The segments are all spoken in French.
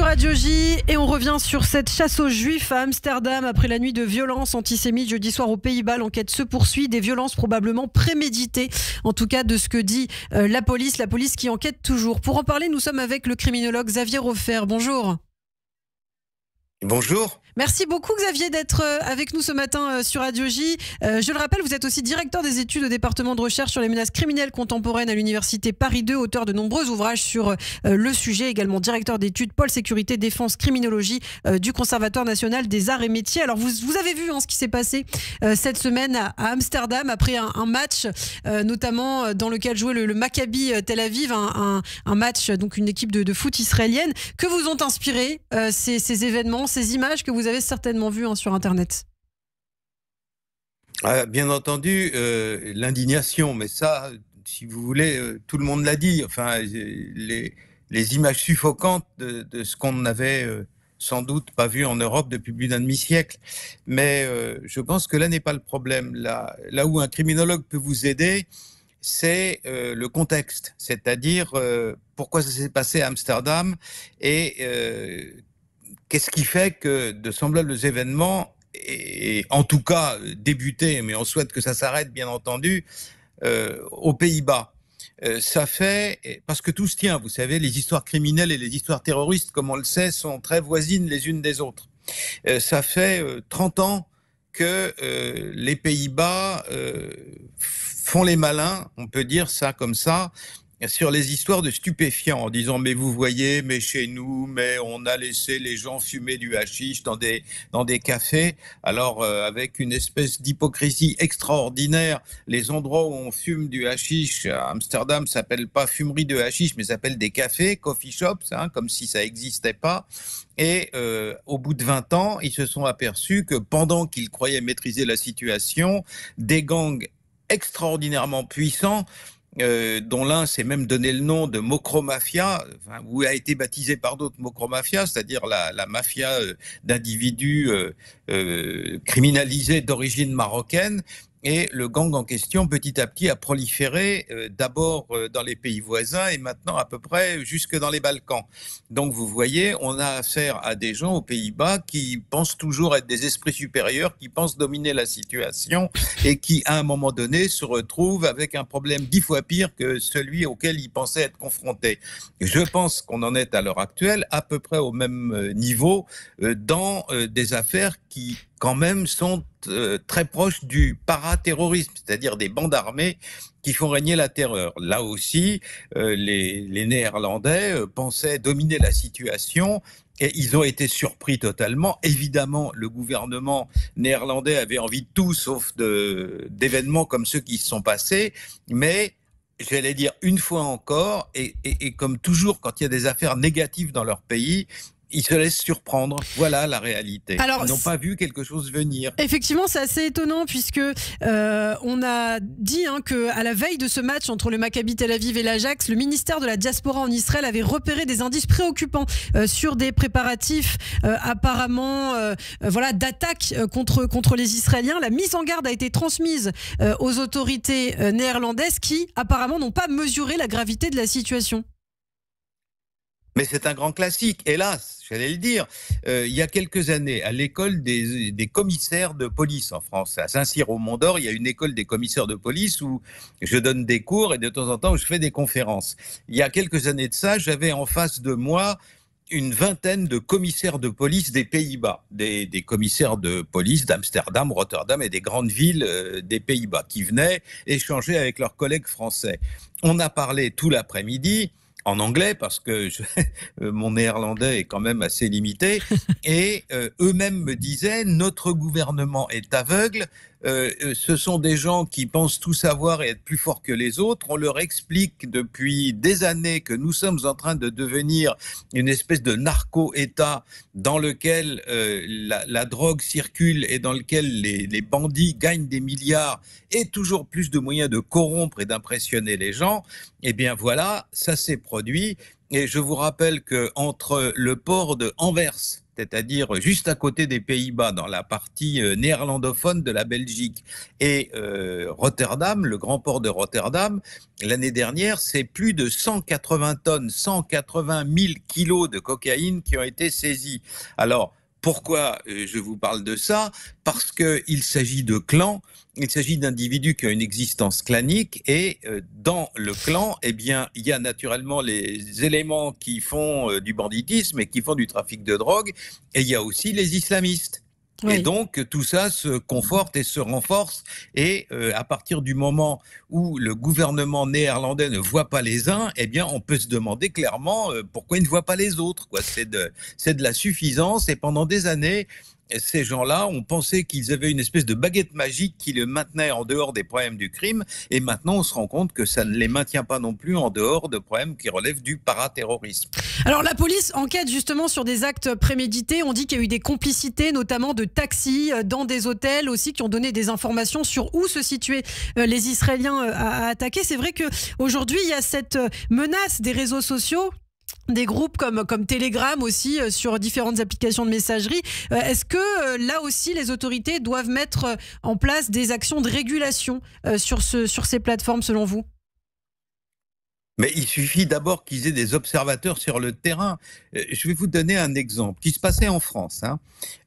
Radio J et on revient sur cette chasse aux juifs à Amsterdam après la nuit de violences antisémites jeudi soir aux Pays-Bas. L'enquête se poursuit, des violences probablement préméditées, en tout cas de ce que dit la police qui enquête toujours. Pour en parler, nous sommes avec le criminologue Xavier Hofer. Bonjour. Bonjour. Merci beaucoup Xavier d'être avec nous ce matin sur Radio J. Je le rappelle, vous êtes aussi directeur des études au département de recherche sur les menaces criminelles contemporaines à l'université Paris 2, auteur de nombreux ouvrages sur le sujet, également directeur d'études pôle sécurité défense criminologie du Conservatoire national des arts et métiers. Alors vous avez vu ce qui s'est passé cette semaine à Amsterdam après un match notamment dans lequel jouait le Maccabi Tel Aviv, un match, donc une équipe de foot israélienne. Que vous ont inspiré ces événements, ces images que vous avez certainement vues sur Internet? Bien entendu, l'indignation, mais ça, si vous voulez, tout le monde l'a dit. Enfin, les images suffocantes de ce qu'on n'avait sans doute pas vu en Europe depuis plus d'un demi-siècle. Mais je pense que là n'est pas le problème. Là où un criminologue peut vous aider, c'est le contexte, c'est-à-dire pourquoi ça s'est passé à Amsterdam et qu'est-ce qui fait que de semblables événements, et en tout cas débuté, mais on souhaite que ça s'arrête bien entendu, aux Pays-Bas. Ça fait, parce que tout se tient, vous savez, les histoires criminelles et les histoires terroristes, comme on le sait, sont très voisines les unes des autres. Ça fait 30 ans que les Pays-Bas font les malins, on peut dire ça comme ça, sur les histoires de stupéfiants, en disant mais vous voyez, mais chez nous, mais on a laissé les gens fumer du hashish dans des cafés. Alors avec une espèce d'hypocrisie extraordinaire, les endroits où on fume du hashish à Amsterdam s'appellent pas fumerie de hashish, mais s'appellent des cafés, coffee shops, comme si ça n'existait pas. Et au bout de 20 ans, ils se sont aperçus que pendant qu'ils croyaient maîtriser la situation, des gangs extraordinairement puissants, dont l'un s'est même donné le nom de Mokromafia, ou a été baptisé par d'autres Mokromafia, c'est-à-dire la mafia d'individus criminalisés d'origine marocaine. Et le gang en question, petit à petit, a proliféré d'abord dans les pays voisins et maintenant à peu près jusque dans les Balkans. Donc vous voyez, on a affaire à des gens aux Pays-Bas qui pensent toujours être des esprits supérieurs, qui pensent dominer la situation et qui, à un moment donné, se retrouvent avec un problème 10 fois pire que celui auquel ils pensaient être confrontés. Je pense qu'on en est à l'heure actuelle à peu près au même niveau dans des affaires qui, quand même, sont très proches du paraterrorisme, c'est-à-dire des bandes armées qui font régner la terreur. Là aussi, les Néerlandais pensaient dominer la situation et ils ont été surpris totalement. Évidemment, le gouvernement néerlandais avait envie de tout sauf d'événements comme ceux qui se sont passés, mais j'allais dire une fois encore, et comme toujours quand il y a des affaires négatives dans leur pays, ils se laissent surprendre. Voilà la réalité. Alors, ils n'ont pas vu quelque chose venir. Effectivement, c'est assez étonnant puisque on a dit qu'à la veille de ce match entre le Maccabi Tel Aviv et l'Ajax, le ministère de la Diaspora en Israël avait repéré des indices préoccupants sur des préparatifs apparemment d'attaque contre les Israéliens. La mise en garde a été transmise aux autorités néerlandaises qui apparemment n'ont pas mesuré la gravité de la situation. Mais c'est un grand classique, hélas, j'allais le dire. Il y a quelques années, à l'école des commissaires de police en France, à Saint-Cyr au Mont-d'Or, il y a une école des commissaires de police où je donne des cours et de temps en temps je fais des conférences. Il y a quelques années de ça, j'avais en face de moi une vingtaine de commissaires de police des Pays-Bas, des commissaires de police d'Amsterdam, Rotterdam et des grandes villes des Pays-Bas qui venaient échanger avec leurs collègues français. On a parlé tout l'après-midi en anglais, parce que mon néerlandais est quand même assez limité, et eux-mêmes me disaient, notre gouvernement est aveugle, ce sont des gens qui pensent tout savoir et être plus forts que les autres, on leur explique depuis des années que nous sommes en train de devenir une espèce de narco-État dans lequel la drogue circule et dans lequel les bandits gagnent des milliards et toujours plus de moyens de corrompre et d'impressionner les gens. Eh bien voilà, ça s'est produit. Et je vous rappelle qu'entre le port de Anvers, c'est-à-dire juste à côté des Pays-Bas, dans la partie néerlandophone de la Belgique, et Rotterdam, le grand port de Rotterdam, l'année dernière, c'est plus de 180 tonnes, 180 000 kilos de cocaïne qui ont été saisis. Alors, pourquoi je vous parle de ça? Parce qu'il s'agit de clans, il s'agit d'individus qui ont une existence clanique et dans le clan, eh bien, il y a naturellement les éléments qui font du banditisme et qui font du trafic de drogue et il y a aussi les islamistes. Oui. Et donc, tout ça se conforte et se renforce. Et à partir du moment où le gouvernement néerlandais ne voit pas les uns, eh bien, on peut se demander clairement pourquoi il ne voit pas les autres, quoi. C'est de la suffisance. Et pendant des années, ces gens-là ont pensé qu'ils avaient une espèce de baguette magique qui les maintenait en dehors des problèmes du crime. Et maintenant, on se rend compte que ça ne les maintient pas non plus en dehors de problèmes qui relèvent du paraterrorisme. Alors, la police enquête justement sur des actes prémédités. On dit qu'il y a eu des complicités, notamment de taxis dans des hôtels aussi, qui ont donné des informations sur où se situaient les Israéliens à attaquer. C'est vrai qu'aujourd'hui, il y a cette menace des réseaux sociaux, des groupes comme Telegram aussi sur différentes applications de messagerie. Est-ce que là aussi les autorités doivent mettre en place des actions de régulation sur ces plateformes selon vous ? Mais il suffit d'abord qu'ils aient des observateurs sur le terrain. Je vais vous donner un exemple qui se passait en France.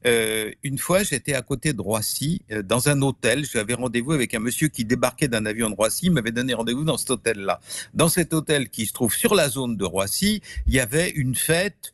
Une fois, j'étais à côté de Roissy, dans un hôtel. J'avais rendez-vous avec un monsieur qui débarquait d'un avion de Roissy. Il m'avait donné rendez-vous dans cet hôtel-là. Dans cet hôtel qui se trouve sur la zone de Roissy, il y avait une fête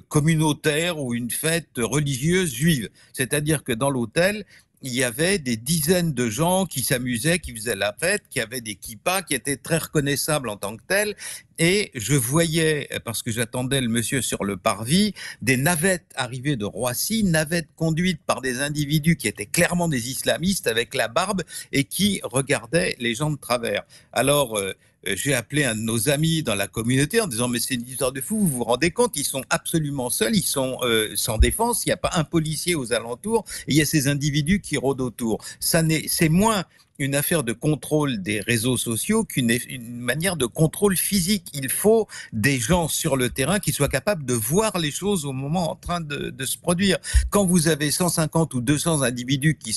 communautaire ou une fête religieuse juive. C'est-à-dire que dans l'hôtel, il y avait des dizaines de gens qui s'amusaient, qui faisaient la fête, qui avaient des kippas, qui étaient très reconnaissables en tant que tels. Et je voyais, parce que j'attendais le monsieur sur le parvis, des navettes arrivées de Roissy, navettes conduites par des individus qui étaient clairement des islamistes avec la barbe et qui regardaient les gens de travers. Alors, j'ai appelé un de nos amis dans la communauté en disant « Mais c'est une histoire de fou, vous vous rendez compte, ils sont absolument seuls, ils sont sans défense, il n'y a pas un policier aux alentours, et il y a ces individus qui rôdent autour. » C'est moins une affaire de contrôle des réseaux sociaux qu'une manière de contrôle physique. Il faut des gens sur le terrain qui soient capables de voir les choses au moment en train de se produire. Quand vous avez 150 ou 200 individus qui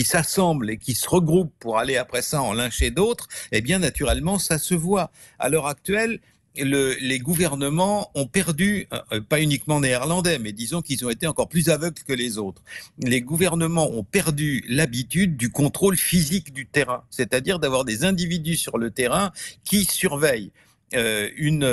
s'assemblent et qui se regroupent pour aller après ça en lyncher d'autres, eh bien naturellement ça se voit. À l'heure actuelle, les gouvernements ont perdu, pas uniquement néerlandais, mais disons qu'ils ont été encore plus aveugles que les autres. Les gouvernements ont perdu l'habitude du contrôle physique du terrain, c'est-à-dire d'avoir des individus sur le terrain qui surveillent. Une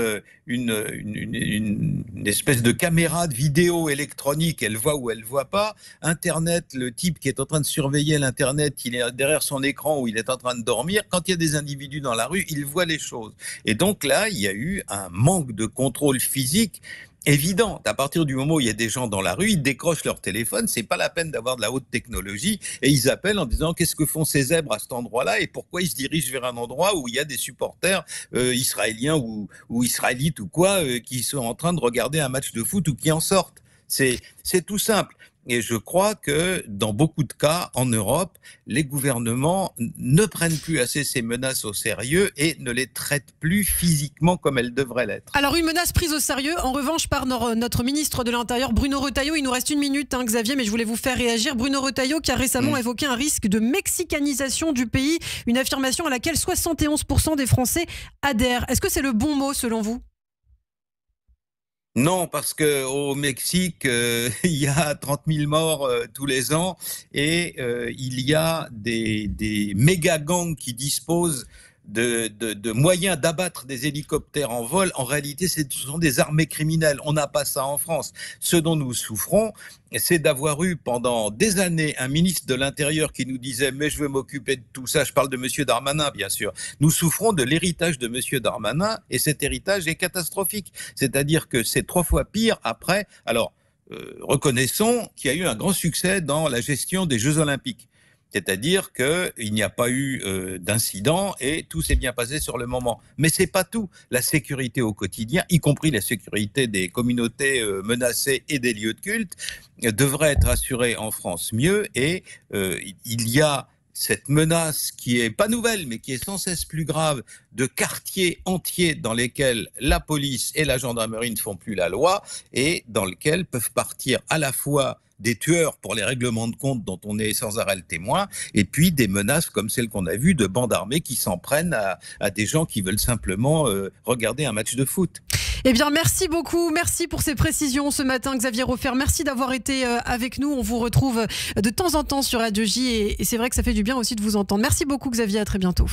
espèce de caméra de vidéo électronique, elle voit ou elle voit pas. Internet, le type qui est en train de surveiller l'Internet, il est derrière son écran ou il est en train de dormir. Quand il y a des individus dans la rue, il voit les choses. Et donc là, il y a eu un manque de contrôle physique évident. À partir du moment où il y a des gens dans la rue, ils décrochent leur téléphone, c'est pas la peine d'avoir de la haute technologie, et ils appellent en disant qu'est-ce que font ces zèbres à cet endroit-là et pourquoi ils se dirigent vers un endroit où il y a des supporters israéliens ou israélites ou quoi qui sont en train de regarder un match de foot ou qui en sortent. C'est tout simple. Et je crois que dans beaucoup de cas, en Europe, les gouvernements ne prennent plus assez ces menaces au sérieux et ne les traitent plus physiquement comme elles devraient l'être. Alors une menace prise au sérieux, en revanche, par notre ministre de l'Intérieur, Bruno Retailleau. Il nous reste une minute, Xavier, mais je voulais vous faire réagir. Bruno Retailleau qui a récemment évoqué un risque de mexicanisation du pays, une affirmation à laquelle 71% des Français adhèrent. Est-ce que c'est le bon mot selon vous ? Non, parce que au Mexique, il y a 30 000 morts tous les ans et il y a des méga gangs qui disposent de moyens d'abattre des hélicoptères en vol. En réalité, ce sont des armées criminelles. On n'a pas ça en France. Ce dont nous souffrons, c'est d'avoir eu pendant des années un ministre de l'Intérieur qui nous disait « mais je veux m'occuper de tout ça ». Je parle de M. Darmanin, bien sûr. Nous souffrons de l'héritage de M. Darmanin et cet héritage est catastrophique. C'est-à-dire que c'est 3 fois pire après. Alors, reconnaissons qu'il y a eu un grand succès dans la gestion des Jeux Olympiques. C'est-à-dire qu'il n'y a pas eu d'incident et tout s'est bien passé sur le moment. Mais c'est pas tout. La sécurité au quotidien, y compris la sécurité des communautés menacées et des lieux de culte, devrait être assurée en France mieux. Et il y a cette menace qui est pas nouvelle, mais qui est sans cesse plus grave, de quartiers entiers dans lesquels la police et la gendarmerie ne font plus la loi et dans lesquels peuvent partir à la fois des tueurs pour les règlements de compte dont on est sans arrêt le témoin, et puis des menaces comme celles qu'on a vues de bandes armées qui s'en prennent à des gens qui veulent simplement regarder un match de foot. Eh bien, merci beaucoup. Merci pour ces précisions ce matin, Xavier Roffer. Merci d'avoir été avec nous. On vous retrouve de temps en temps sur Radio J et c'est vrai que ça fait du bien aussi de vous entendre. Merci beaucoup, Xavier. À très bientôt.